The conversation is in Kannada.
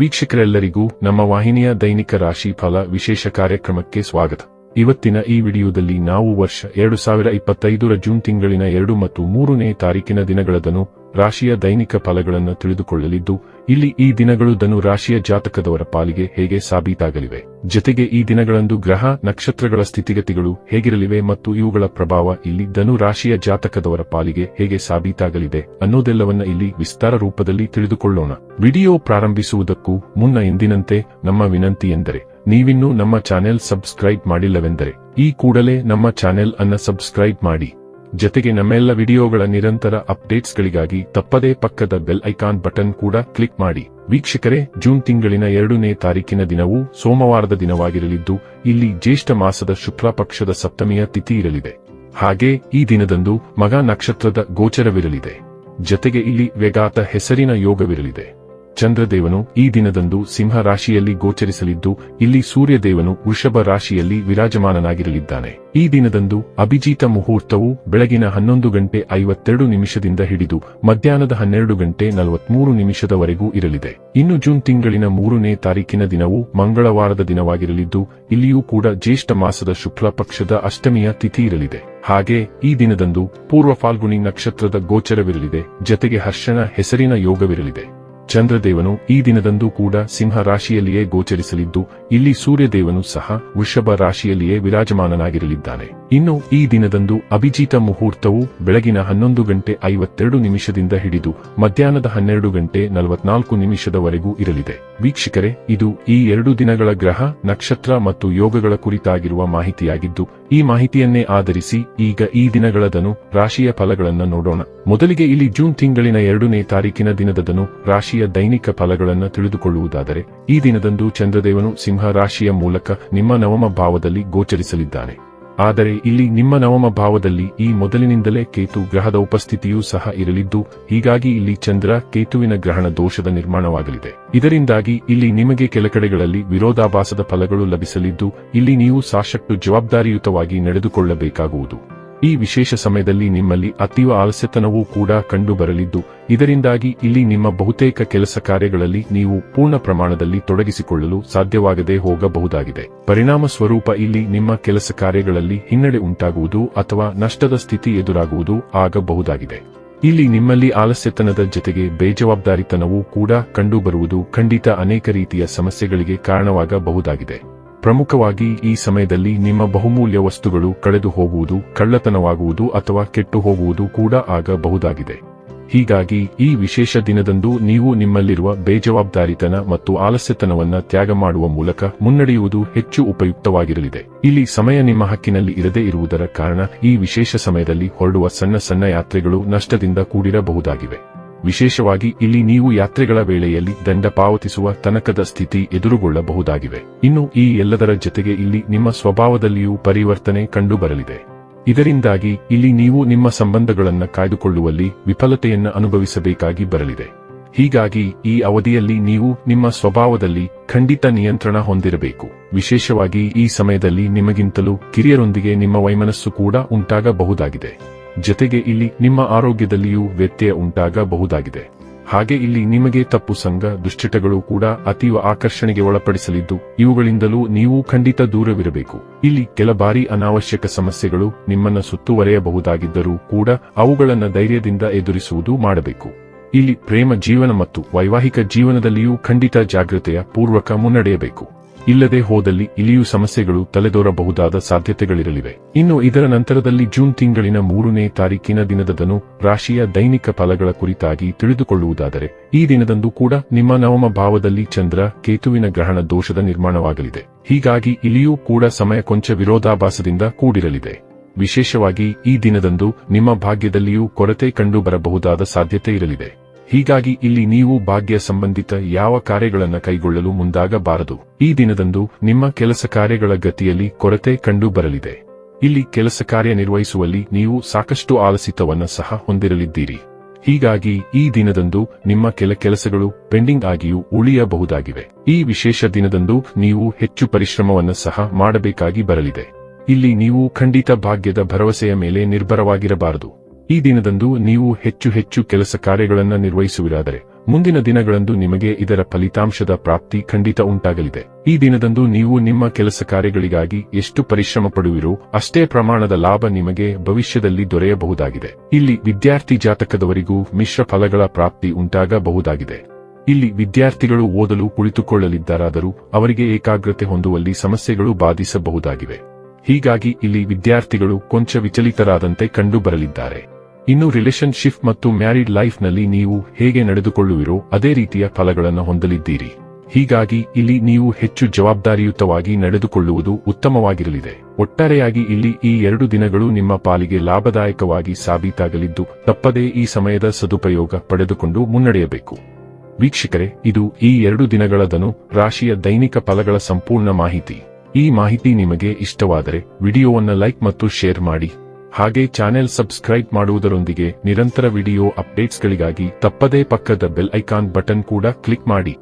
ವೀಕ್ಷಕರೆಲ್ಲರಿಗೂ ನಮ್ಮ ವಾಹಿನಿಯ ದೈನಿಕ ರಾಶಿ ಫಲ ವಿಶೇಷ ಕಾರ್ಯಕ್ರಮಕ್ಕೆ ಸ್ವಾಗತ. ಇವತ್ತಿನ ಈ ವಿಡಿಯೋದಲ್ಲಿ ನಾವು ವರ್ಷ 2025ರ ಜೂನ್ ತಿಂಗಳಿನ 2 ಮತ್ತು 3ನೇ ತಾರೀಕಿನ ದಿನಗಳದನು ರಾಶಿಯ ದೈನಿಕ ಫಲಗಳನ್ನು ತಿಳಿದುಕೊಳ್ಳಲಿದ್ದು, ಇಲ್ಲಿ ಈ ದಿನಗಳು ಧನು ರಾಶಿಯ ಜಾತಕದವರ ಪಾಲಿಗೆ ಹೇಗೆ ಸಾಬೀತಾಗಲಿವೆ, ಜೊತೆಗೆ ಈ ದಿನಗಳಂದು ಗ್ರಹ ನಕ್ಷತ್ರಗಳ ಸ್ಥಿತಿಗತಿಗಳು ಹೇಗಿರಲಿವೆ ಮತ್ತು ಇವುಗಳ ಪ್ರಭಾವ ಇಲ್ಲಿ ಧನು ರಾಶಿಯ ಜಾತಕದವರ ಪಾಲಿಗೆ ಹೇಗೆ ಸಾಬೀತಾಗಲಿದೆ ಅನ್ನೋದೆಲ್ಲವನ್ನ ಇಲ್ಲಿ ವಿಸ್ತಾರ ರೂಪದಲ್ಲಿ ತಿಳಿದುಕೊಳ್ಳೋಣ. ವಿಡಿಯೋ ಪ್ರಾರಂಭಿಸುವುದಕ್ಕೂ ಮುನ್ನ ಎಂದಿನಂತೆ ನಮ್ಮ ವಿನಂತಿ ಎಂದರೆ, ನೀವಿನ್ನೂ ನಮ್ಮ ಚಾನೆಲ್ ಸಬ್ಸ್ಕ್ರೈಬ್ ಮಾಡಿಲ್ಲವೆಂದರೆ ಈ ಕೂಡಲೇ ನಮ್ಮ ಚಾನೆಲ್ ಅನ್ನು ಸಬ್ಸ್ಕ್ರೈಬ್ ಮಾಡಿ. ಜೊತೆಗೆ ನಮ್ಮೆಲ್ಲ ವಿಡಿಯೋಗಳ ನಿರಂತರ ಅಪ್ಡೇಟ್ಸ್ಗಳಿಗಾಗಿ ತಪ್ಪದೇ ಪಕ್ಕದ ಬೆಲ್ ಐಕಾನ್ ಬಟನ್ ಕೂಡ ಕ್ಲಿಕ್ ಮಾಡಿ. ವೀಕ್ಷಕರೇ, ಜೂನ್ ತಿಂಗಳಿನ 2ನೇ ತಾರೀಕಿನ ದಿನವು ಸೋಮವಾರದ ದಿನವಾಗಿರಲಿದ್ದು, ಇಲ್ಲಿ ಜ್ಯೇಷ್ಠ ಮಾಸದ ಶುಕ್ಲ ಪಕ್ಷದ ಸಪ್ತಮಿಯ ತಿಥಿ ಇರಲಿದೆ. ಹಾಗೆ ಈ ದಿನದಂದು ಮಗ ನಕ್ಷತ್ರದ ಗೋಚರವಿರಲಿದೆ. ಜೊತೆಗೆ ಇಲ್ಲಿ ವ್ಯಘಾತ ಹೆಸರಿನ ಯೋಗವಿರಲಿದೆ. ಚಂದ್ರದೇವನು ಈ ದಿನದಂದು ಸಿಂಹ ರಾಶಿಯಲ್ಲಿ ಗೋಚರಿಸಲಿದ್ದು, ಇಲ್ಲಿ ಸೂರ್ಯದೇವನು ವೃಷಭ ರಾಶಿಯಲ್ಲಿ ವಿರಾಜಮಾನನಾಗಿರಲಿದ್ದಾನೆ. ಈ ದಿನದಂದು ಅಭಿಜಿತ ಮುಹೂರ್ತವು ಬೆಳಗಿನ 11:52 ಹಿಡಿದು ಮಧ್ಯಾಹ್ನದ 12:43 ಇರಲಿದೆ. ಇನ್ನು ಜೂನ್ ತಿಂಗಳಿನ 3ನೇ ತಾರೀಕಿನ ದಿನವು ಮಂಗಳವಾರದ ದಿನವಾಗಿರಲಿದ್ದು, ಇಲ್ಲಿಯೂ ಕೂಡ ಜ್ಯೇಷ್ಠ ಮಾಸದ ಶುಕ್ಲ ಪಕ್ಷದ ಅಷ್ಟಮಿಯ ತಿಥಿ ಇರಲಿದೆ. ಹಾಗೆ ಈ ದಿನದಂದು ಪೂರ್ವ ಫಾಲ್ಗುಣಿ ನಕ್ಷತ್ರದ ಗೋಚರವಿರಲಿದೆ. ಜೊತೆಗೆ ಹರ್ಷಣ ಹೆಸರಿನ ಯೋಗವಿರಲಿದೆ. ಚಂದ್ರದೇವನು ಈ ದಿನದಂದು ಕೂಡ ಸಿಂಹ ರಾಶಿಯಲ್ಲಿಯೇ ಗೋಚರಿಸಲಿದ್ದು, ಇಲ್ಲಿ ಸೂರ್ಯದೇವನು ಸಹ ವೃಷಭ ರಾಶಿಯಲ್ಲಿಯೇ ವಿರಾಜಮಾನನಾಗಿರಲಿದ್ದಾನೆ. ಇನ್ನು ಈ ದಿನದಂದು ಅಭಿಜಿತ ಮುಹೂರ್ತವು ಬೆಳಗಿನ 11:52 ಹಿಡಿದು ಮಧ್ಯಾಹ್ನದ 12:44 ಇರಲಿದೆ. ವೀಕ್ಷಕರೇ, ಇದು ಈ 2 ದಿನಗಳ ಗ್ರಹ ನಕ್ಷತ್ರ ಮತ್ತು ಯೋಗಗಳ ಕುರಿತಾಗಿರುವ ಮಾಹಿತಿಯಾಗಿದ್ದು, ಈ ಮಾಹಿತಿಯನ್ನೇ ಆಧರಿಸಿ ಈಗ ಈ ದಿನಗಳ ಧನು ರಾಶಿಯ ಫಲಗಳನ್ನು ನೋಡೋಣ. ಮೊದಲಿಗೆ ಇಲ್ಲಿ ಜೂನ್ ತಿಂಗಳಿನ 2ನೇ ತಾರೀಕಿನ ದಿನದ ಧನು ರಾಶಿಯ ದೈನಿಕ ಫಲಗಳನ್ನು ತಿಳಿದುಕೊಳ್ಳುವುದಾದರೆ, ಈ ದಿನದಂದು ಚಂದ್ರದೇವನು ಸಿಂಹ ರಾಶಿಯ ಮೂಲಕ ನಿಮ್ಮ ನವಮ ಭಾವದಲ್ಲಿ ಗೋಚರಿಸಲಿದ್ದಾನೆ. ಆದರೆ ಇಲ್ಲಿ ನಿಮ್ಮ ನವಮ ಭಾವದಲ್ಲಿ ಈ ಮೊದಲಿನಿಂದಲೇ ಕೇತು ಗ್ರಹದ ಉಪಸ್ಥಿತಿಯೂ ಸಹ ಇರಲಿದ್ದು, ಹೀಗಾಗಿ ಇಲ್ಲಿ ಚಂದ್ರ ಕೇತುವಿನ ಗ್ರಹಣ ದೋಷದ ನಿರ್ಮಾಣವಾಗಲಿದೆ. ಇದರಿಂದಾಗಿ ಇಲ್ಲಿ ನಿಮಗೆ ಕೆಲ ಕಡೆಗಳಲ್ಲಿ ವಿರೋಧಾಭಾಸದ ಫಲಗಳು ಲಭಿಸಲಿದ್ದು, ಇಲ್ಲಿ ನೀವು ಸಾಕಷ್ಟು ಜವಾಬ್ದಾರಿಯುತವಾಗಿ ನಡೆದುಕೊಳ್ಳಬೇಕಾಗುವುದು. ಈ ವಿಶೇಷ ಸಮಯದಲ್ಲಿ ನಿಮ್ಮಲ್ಲಿ ಅತೀವ ಆಲಸ್ಯತನವೂ ಕೂಡ ಕಂಡುಬರಲಿದ್ದು, ಇದರಿಂದಾಗಿ ಇಲ್ಲಿ ನಿಮ್ಮ ಬಹುತೇಕ ಕೆಲಸ ಕಾರ್ಯಗಳಲ್ಲಿ ನೀವು ಪೂರ್ಣ ಪ್ರಮಾಣದಲ್ಲಿ ತೊಡಗಿಸಿಕೊಳ್ಳಲು ಸಾಧ್ಯವಾಗದೇ ಹೋಗಬಹುದಾಗಿದೆ. ಪರಿಣಾಮ ಸ್ವರೂಪ ಇಲ್ಲಿ ನಿಮ್ಮ ಕೆಲಸ ಕಾರ್ಯಗಳಲ್ಲಿ ಹಿನ್ನಡೆ ಉಂಟಾಗುವುದು ಅಥವಾ ನಷ್ಟದ ಸ್ಥಿತಿ ಎದುರಾಗುವುದು ಆಗಬಹುದಾಗಿದೆ. ಇಲ್ಲಿ ನಿಮ್ಮಲ್ಲಿ ಆಲಸ್ಯತನದ ಜೊತೆಗೆ ಬೇಜವಾಬ್ದಾರಿತನವೂ ಕೂಡ ಕಂಡುಬರುವುದು ಖಂಡಿತ ಅನೇಕ ರೀತಿಯ ಸಮಸ್ಯೆಗಳಿಗೆ ಕಾರಣವಾಗಬಹುದಾಗಿದೆ. ಪ್ರಮುಖವಾಗಿ ಈ ಸಮಯದಲ್ಲಿ ನಿಮ್ಮ ಬಹುಮೂಲ್ಯ ವಸ್ತುಗಳು ಕಳೆದು ಹೋಗುವುದು, ಕಳ್ಳತನವಾಗುವುದು ಅಥವಾ ಕೆಟ್ಟು ಹೋಗುವುದು ಕೂಡ ಆಗಬಹುದಾಗಿದೆ. ಹೀಗಾಗಿ ಈ ವಿಶೇಷ ದಿನದಂದು ನೀವು ನಿಮ್ಮಲ್ಲಿರುವ ಬೇಜವಾಬ್ದಾರಿತನ ಮತ್ತು ಆಲಸ್ಯತನವನ್ನ ತ್ಯಾಗ ಮಾಡುವ ಮೂಲಕ ಮುನ್ನಡೆಯುವುದು ಹೆಚ್ಚು ಉಪಯುಕ್ತವಾಗಿರಲಿದೆ. ಇಲ್ಲಿ ಸಮಯ ನಿಮ್ಮ ಹಕ್ಕಿನಲ್ಲಿ ಇರದೇ ಇರುವುದರ ಕಾರಣ ಈ ವಿಶೇಷ ಸಮಯದಲ್ಲಿ ಹೊರಡುವ ಸಣ್ಣ ಸಣ್ಣ ಯಾತ್ರೆಗಳು ನಷ್ಟದಿಂದ ಕೂಡಿರಬಹುದಾಗಿವೆ. ವಿಶೇಷವಾಗಿ ಇಲ್ಲಿ ನೀವು ಯಾತ್ರೆಗಳ ವೇಳೆಯಲ್ಲಿ ದಂಡ ಪಾವತಿಸುವ ತನಕದ ಸ್ಥಿತಿ ಎದುರುಗೊಳ್ಳಬಹುದಾಗಿವೆ. ಇನ್ನು ಈ ಎಲ್ಲದರ ಜೊತೆಗೆ ಇಲ್ಲಿ ನಿಮ್ಮ ಸ್ವಭಾವದಲ್ಲಿಯೂ ಪರಿವರ್ತನೆ ಕಂಡುಬರಲಿದೆ. ಇದರಿಂದಾಗಿ ಇಲ್ಲಿ ನೀವು ನಿಮ್ಮ ಸಂಬಂಧಗಳನ್ನು ಕಾಯ್ದುಕೊಳ್ಳುವಲ್ಲಿ ವಿಫಲತೆಯನ್ನು ಅನುಭವಿಸಬೇಕಾಗಿ ಬರಲಿದೆ. ಹೀಗಾಗಿ ಈ ಅವಧಿಯಲ್ಲಿ ನೀವು ನಿಮ್ಮ ಸ್ವಭಾವದಲ್ಲಿ ಖಂಡಿತ ನಿಯಂತ್ರಣ ಹೊಂದಿರಬೇಕು. ವಿಶೇಷವಾಗಿ ಈ ಸಮಯದಲ್ಲಿ ನಿಮಗಿಂತಲೂ ಕಿರಿಯರೊಂದಿಗೆ ನಿಮ್ಮ ವೈಮನಸ್ಸು ಕೂಡ ಉಂಟಾಗಬಹುದಾಗಿದೆ. ಜೊತೆಗೆ ಇಲ್ಲಿ ನಿಮ್ಮ ಆರೋಗ್ಯದಲ್ಲಿಯೂ ವ್ಯತ್ಯಯ ಉಂಟಾಗಬಹುದಾಗಿದೆ. ಹಾಗೆ ಇಲ್ಲಿ ನಿಮಗೆ ತಪ್ಪು ಸಂಘ ದುಶ್ಚಟಗಳು ಕೂಡ ಅತೀವ ಆಕರ್ಷಣೆಗೆ ಒಳಪಡಿಸಲಿದ್ದು, ಇವುಗಳಿಂದಲೂ ನೀವು ಖಂಡಿತ ದೂರವಿರಬೇಕು. ಇಲ್ಲಿ ಕೆಲ ಬಾರಿ ಅನಾವಶ್ಯಕ ಸಮಸ್ಯೆಗಳು ನಿಮ್ಮನ್ನ ಸುತ್ತುವರೆಯಬಹುದಾಗಿದ್ದರೂ ಕೂಡ ಅವುಗಳನ್ನು ಧೈರ್ಯದಿಂದ ಎದುರಿಸುವುದು ಮಾಡಬೇಕು. ಇಲ್ಲಿ ಪ್ರೇಮ ಜೀವನ ಮತ್ತು ವೈವಾಹಿಕ ಜೀವನದಲ್ಲಿಯೂ ಖಂಡಿತ ಜಾಗೃತೆಯ ಪೂರ್ವಕ ಮುನ್ನಡೆಯಬೇಕು. ಇಲ್ಲದೆ ಹೋದಲ್ಲಿ ಇಲ್ಲಿಯೂ ಸಮಸ್ಯೆಗಳು ತಲೆದೋರಬಹುದಾದ ಸಾಧ್ಯತೆಗಳಿರಲಿವೆ. ಇನ್ನು ಇದರ ನಂತರದಲ್ಲಿ ಜೂನ್ ತಿಂಗಳಿನ 3ನೇ ತಾರೀಕಿನ ದಿನದ ಧನು ರಾಶಿಯ ದೈನಿಕ ಫಲಗಳ ಕುರಿತಾಗಿ ತಿಳಿದುಕೊಳ್ಳುವುದಾದರೆ, ಈ ದಿನದಂದು ಕೂಡ ನಿಮ್ಮ ನವಮ ಭಾವದಲ್ಲಿ ಚಂದ್ರ ಕೇತುವಿನ ಗ್ರಹಣ ದೋಷದ ನಿರ್ಮಾಣವಾಗಲಿದೆ. ಹೀಗಾಗಿ ಇಲ್ಲಿಯೂ ಕೂಡ ಸಮಯ ಕೊಂಚ ವಿರೋಧಾಭಾಸದಿಂದ ಕೂಡಿರಲಿದೆ. ವಿಶೇಷವಾಗಿ ಈ ದಿನದಂದು ನಿಮ್ಮ ಭಾಗ್ಯದಲ್ಲಿಯೂ ಕೊರತೆ ಕಂಡುಬರಬಹುದಾದ ಸಾಧ್ಯತೆ ಇರಲಿದೆ. ಹೀಗಾಗಿ ಇಲ್ಲಿ ನೀವು ಭಾಗ್ಯ ಸಂಬಂಧಿತ ಯಾವ ಕಾರ್ಯಗಳನ್ನು ಕೈಗೊಳ್ಳಲು ಮುಂದಾಗಬಾರದು. ಈ ದಿನದಂದು ನಿಮ್ಮ ಕೆಲಸ ಕಾರ್ಯಗಳ ಗತಿಯಲ್ಲಿ ಕೊರತೆ ಕಂಡುಬರಲಿದೆ. ಇಲ್ಲಿ ಕೆಲಸ ಕಾರ್ಯ ನಿರ್ವಹಿಸುವಲ್ಲಿ ನೀವು ಸಾಕಷ್ಟು ಆಲಸ್ಯವನ್ನು ಸಹ ಹೊಂದಿರಲಿದ್ದೀರಿ. ಹೀಗಾಗಿ ಈ ದಿನದಂದು ನಿಮ್ಮ ಕೆಲ ಕೆಲಸಗಳು ಪೆಂಡಿಂಗ್ ಆಗಿಯೂ ಉಳಿಯಬಹುದಾಗಿವೆ. ಈ ವಿಶೇಷ ದಿನದಂದು ನೀವು ಹೆಚ್ಚು ಪರಿಶ್ರಮವನ್ನು ಸಹ ಮಾಡಬೇಕಾಗಿ ಬರಲಿದೆ. ಇಲ್ಲಿ ನೀವು ಖಂಡಿತ ಭಾಗ್ಯದ ಭರವಸೆಯ ಮೇಲೆ ನಿರ್ಭರವಾಗಿರಬಾರದು. ಈ ದಿನದಂದು ನೀವು ಹೆಚ್ಚು ಕೆಲಸ ಕಾರ್ಯಗಳನ್ನು ನಿರ್ವಹಿಸುವಿರಾದರೆ ಮುಂದಿನ ದಿನಗಳಂದು ನಿಮಗೆ ಇದರ ಫಲಿತಾಂಶದ ಪ್ರಾಪ್ತಿ ಖಂಡಿತ ಉಂಟಾಗಲಿದೆ. ಈ ದಿನದಂದು ನೀವು ನಿಮ್ಮ ಕೆಲಸ ಕಾರ್ಯಗಳಿಗಾಗಿ ಎಷ್ಟು ಪರಿಶ್ರಮ ಪಡುವಿರೋ ಅಷ್ಟೇ ಪ್ರಮಾಣದ ಲಾಭ ನಿಮಗೆ ಭವಿಷ್ಯದಲ್ಲಿ ದೊರೆಯಬಹುದಾಗಿದೆ. ಇಲ್ಲಿ ವಿದ್ಯಾರ್ಥಿ ಜಾತಕದವರಿಗೂ ಮಿಶ್ರ ಫಲಗಳ ಪ್ರಾಪ್ತಿ ಉಂಟಾಗಬಹುದಾಗಿದೆ. ಇಲ್ಲಿ ವಿದ್ಯಾರ್ಥಿಗಳು ಓದಲು ಕುಳಿತುಕೊಳ್ಳಲಿದ್ದಾರಾದರೂ ಅವರಿಗೆ ಏಕಾಗ್ರತೆ ಹೊಂದುವಲ್ಲಿ ಸಮಸ್ಯೆಗಳು ಬಾಧಿಸಬಹುದಾಗಿವೆ. ಹೀಗಾಗಿ ಇಲ್ಲಿ ವಿದ್ಯಾರ್ಥಿಗಳು ಕೊಂಚ ವಿಚಲಿತರಾದಂತೆ ಕಂಡುಬರಲಿದ್ದಾರೆ. ಇನ್ನು ರಿಲೇಶನ್ಶಿಪ್ ಮತ್ತು ಮ್ಯಾರಿಡ್ ಲೈಫ್ನಲ್ಲಿ ನೀವು ಹೇಗೆ ನಡೆದುಕೊಳ್ಳುವಿರೋ ಅದೇ ರೀತಿಯ ಫಲಗಳನ್ನು ಹೊಂದಲಿದ್ದೀರಿ. ಹೀಗಾಗಿ ಇಲ್ಲಿ ನೀವು ಹೆಚ್ಚು ಜವಾಬ್ದಾರಿಯುತವಾಗಿ ನಡೆದುಕೊಳ್ಳುವುದು ಉತ್ತಮವಾಗಿರಲಿದೆ. ಒಟ್ಟಾರೆಯಾಗಿ ಇಲ್ಲಿ ಈ 2 ದಿನಗಳು ನಿಮ್ಮ ಪಾಲಿಗೆ ಲಾಭದಾಯಕವಾಗಿ ಸಾಬೀತಾಗಲಿದ್ದು ತಪ್ಪದೇ ಈ ಸಮಯದ ಸದುಪಯೋಗ ಪಡೆದುಕೊಂಡು ಮುನ್ನಡೆಯಬೇಕು. ವೀಕ್ಷಕರೇ, ಇದು ಈ 2 ದಿನಗಳ ಧನು ರಾಶಿಯ ದೈನಿಕ ಫಲಗಳ ಸಂಪೂರ್ಣ ಮಾಹಿತಿ. ಈ ಮಾಹಿತಿ ನಿಮಗೆ ಇಷ್ಟವಾದರೆ ವಿಡಿಯೋವನ್ನು ಲೈಕ್ ಮತ್ತು ಶೇರ್ ಮಾಡಿ. ಹಾಗೆ ಚಾನೆಲ್ ಸಬ್ಸ್ಕ್ರೈಬ್ ಮಾಡುವುದರೊಂದಿಗೆ ನಿರಂತರ ವಿಡಿಯೋ ಅಪ್ಡೇಟ್ಸ್ಗಳಿಗಾಗಿ ತಪ್ಪದೇ ಪಕ್ಕದ ಬೆಲ್ ಐಕಾನ್ ಬಟನ್ ಕೂಡ ಕ್ಲಿಕ್ ಮಾಡಿ.